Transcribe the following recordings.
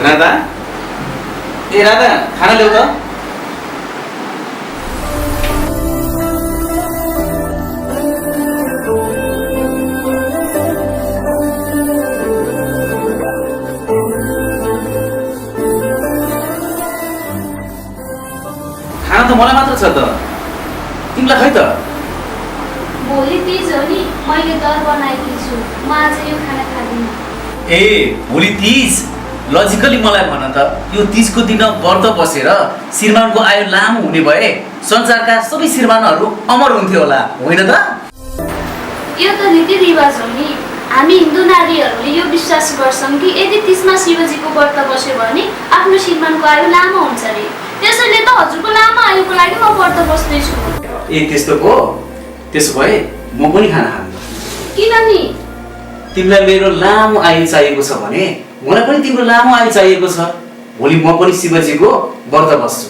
राधा, ए राधा, खाना ल्याऊ त। खाना त मलाई मात्र छ त, तिमीलाई खै त? भोलि तीज हो नि, मैले दर बनाएकी छु, म आज यो खाना खादिनँ। ए भोलि तीज? लजिकली मलाई भन त, यो तीजको दिन व्रत बसेर श्रीमानको आयु लामो हुने भए संसारका सबै श्रीमानहरू अमर हुन्थ्यो होला, होइन त? यो त रीतिरिवाज हो नि। हामी हिन्दू नारीहरूले यो विश्वास गर्छौँ कि यदि तीजमा शिवजीको व्रत बस्यो भने आफ्नो श्रीमानको आयु लामो हुन्छ रे। त्यसैले त हजुरको लामो आयुको लागि म व्रत बस्दैछु। ए त्यस्तो हो? त्यसो भए म पनि खाना खान्छु। किन नि? तिमीलाई मेरो लामो आयु चाहिएको छ भने मलाई पनि तिम्रो लामो आयु चाहिएको छ। भोलि म पनि शिवजीको व्रत बस्छु।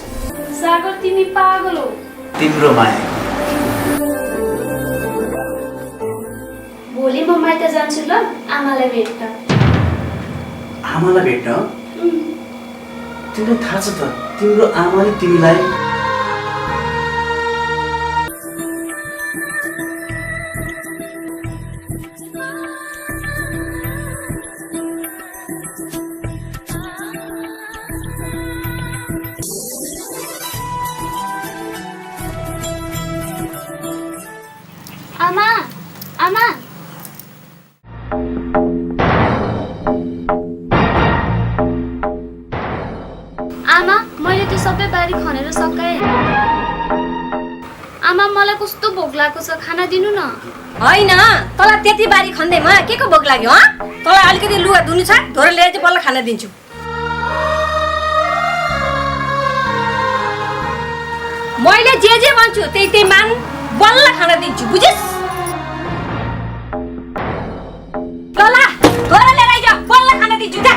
सागर तिमी पागल हो। तिम्रो माया। भोलि म माइत जान्छु ल, आमालाई भेट्न। आमालाई भेट्न? तिमीलाई थाहा छ त, तिम्रो आमाले तिमीलाई आमा, आमा। आमा, मैले त्यो सबै बारी खनेर सकाएँ। आमा, मलाई कस्तो भोक लागेको छ, खाना दिनु न। होइन, तँलाई त्यति बारी खन्दैमा के को भोक लाग्यो? तँलाई अलिकति लुगा धुनु छ, धोएर ल्याएर चाहिँ बल्ल खाना दिन्छु। मैले जे भन्छु त्यही मान, बल्ल खाना दिन्छु, बुझिस्? ल धोएर ल्याएर आइज, बल्ल खाना दिन्छु जा।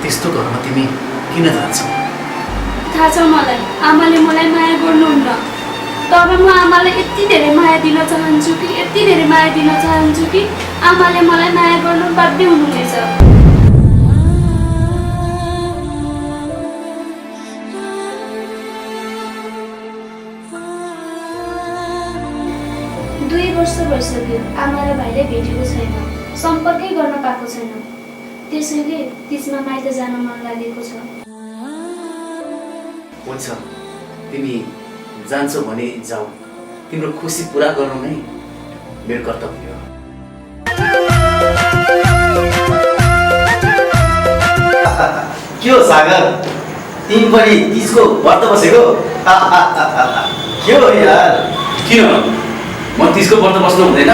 त्यस्तो घरमा तिमी किन जान्छौ? थाहा छ मलाई, आमाले मलाई माया गर्नुहुन्न। तर म आमालाई यति धेरै माया दिन चाहन्छु कि आमाले मलाई माया गर्नु बाध्य हुनुहुनेछ। दुई वर्ष भइसक्यो आमा र भाइले भेटेको छैन, सम्पर्कै गर्न पाएको छैन। त्यसैले तीजमा माइत जान मन लागेको छ। हुन्छ, तिमी जान्छौ भने जाऊ, तिम्रो खुसी पुरा गर्नु नै मेरो कर्तव्य हो। के हो सागर, तिमी पनि तीजको व्रत बसेको? के हो यार? किन म तीजको व्रत बस्नु हुँदैन?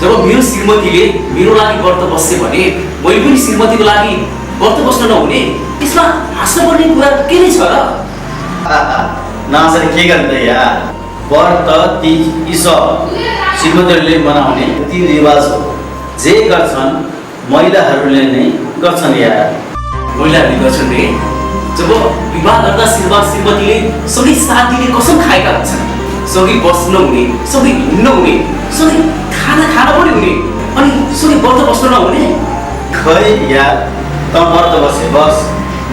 जब मेरो श्रीमतीले मेरो लागि व्रत बस्छ भने मैले पनि श्रीमतीको लागि व्रत बस्न नहुने? त्यसमा हाँस्नुपर्ने कुरा के नै छ र? नहाँसेर के गर्ने यार? व्रत तीज यी सब श्रीमतीहरूले मनाउने रीतिरिवाज हो। जे गर्छन् महिलाहरूले नै गर्छन् यार। महिलाहरूले गर्छन् रे? जब विवाह गर्दा श्रीमतीले सँगै साथ दिने कसम खाएका हुन्छन्, सँगै बस्न हुने, सँगै घुम्न हुने, सँगै खाना पनि हुने, अनि सँगै व्रत बस्न नहुने? खै यार, त व्रत बसे बस,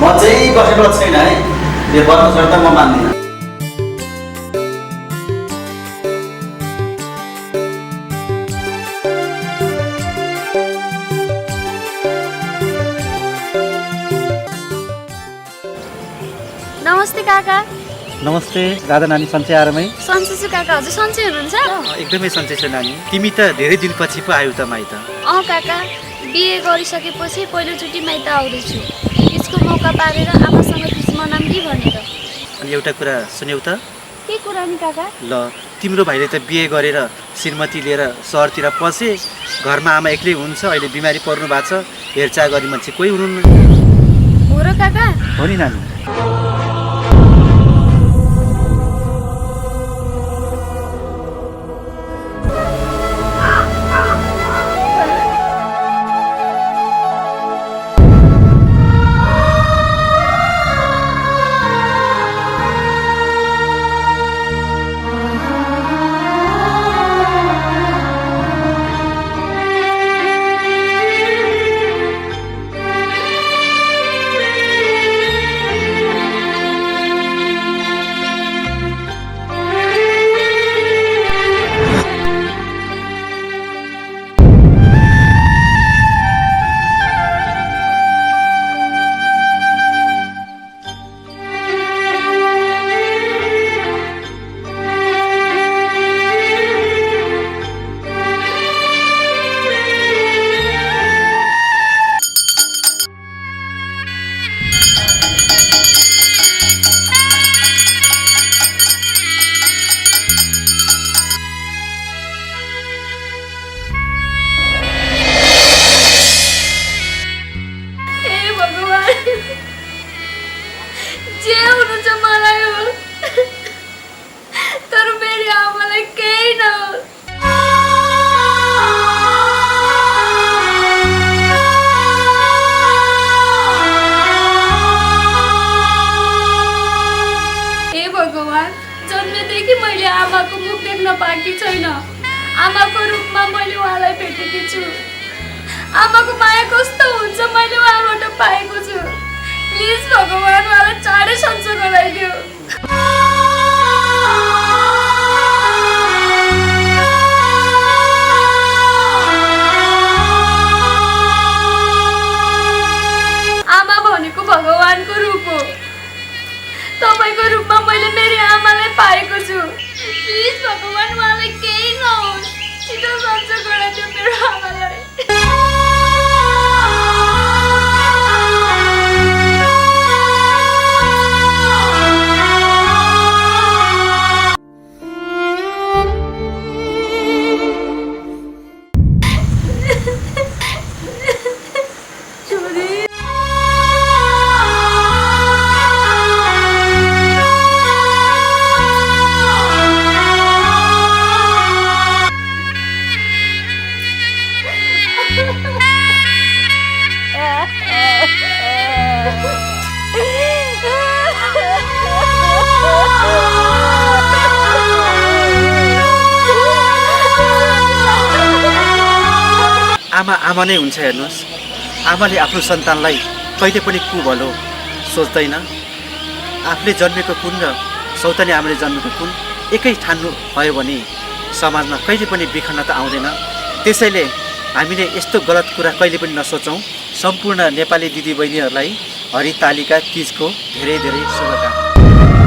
म चाहिँ बसेको छैन है। यो व्रत शर्त म मान्दिनँ। नमस्ते काका। नमस्ते राधा नानी, सन्चै आरामै? सन्चै छु काका, हजुर सन्चै हुनुहुन्छ? एकदमै सन्चै छ नानी। तिमी त धेरै दिनपछि पो आयौ त माइत। काका, बिहे गरिसकेपछि पहिलोचोटि माइत आउँदैछु। यसको मौका पारेर आमासँग तिज मनाऊँ कि भनेर। अनि एउटा कुरा सुन्यौ त? के कुरा नि काका? ल, तिम्रो भाइले त बिहे गरेर श्रीमती लिएर सहरतिर पसे, घरमा आमा एक्लै हुनुहुन्छ, अहिले बिमारी पर्नु भएको छ, हेरचाह गर्ने मान्छे कोही हुनुहुन्न। हो र काका? हो नि नानी। जन्मेदेखि मैले आमाको मुख देख्न पाएकी छैन। आमाको रूपमा मैले उहाँलाई भेटेकी छु। आमाको माया कस्तो हुन्छ मैले उहाँबाट पाएको छु। प्लिज भगवान उहाँलाई चाँडै सन्चो गराइदियो। आमा भनेको भगवानको रूप हो। तपाईको रूपमा मैले मेरो आमालाई पाएको छु। प्लिज भगवान उहाँलाई केही नहोस्, छिटो सन्चो गराइदियो मेरो आमालाई। आमा आमा नै हुन्छ। हेर्नुहोस्, आमाले आफ्नो सन्तानलाई कहिले पनि कुभलो सोच्दैन। आफूले जन्मेको कुन र सौतनी आमाले जन्मेको कुन एकै ठान्नु भयो भने समाजमा कहिले पनि विखण्डता आउँदैन। त्यसैले हामीले यस्तो गलत कुरा कहिले पनि नसोचौँ। सम्पूर्ण नेपाली दिदीबहिनीहरूलाई हरितालिका तीजको धेरै धेरै शुभकामना।